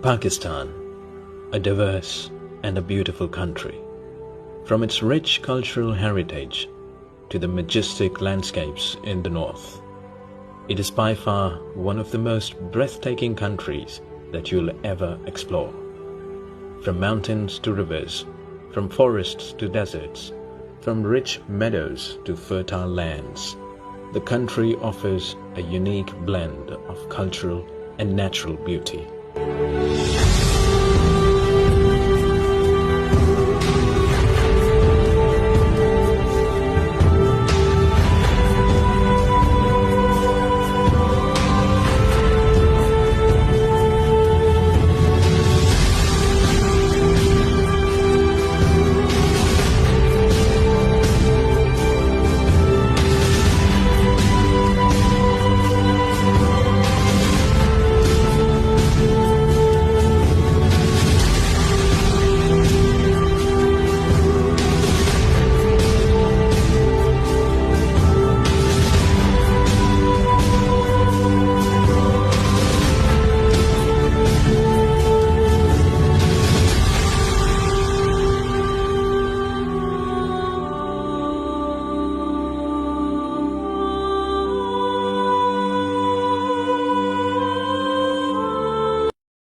Pakistan, a diverse and a beautiful country. From its rich cultural heritage to the majestic landscapes in the north, it is by far one of the most breathtaking countries that you'll ever explore. From mountains to rivers, from forests to deserts, from rich meadows to fertile lands, the country offers a unique blend of cultural and natural beauty.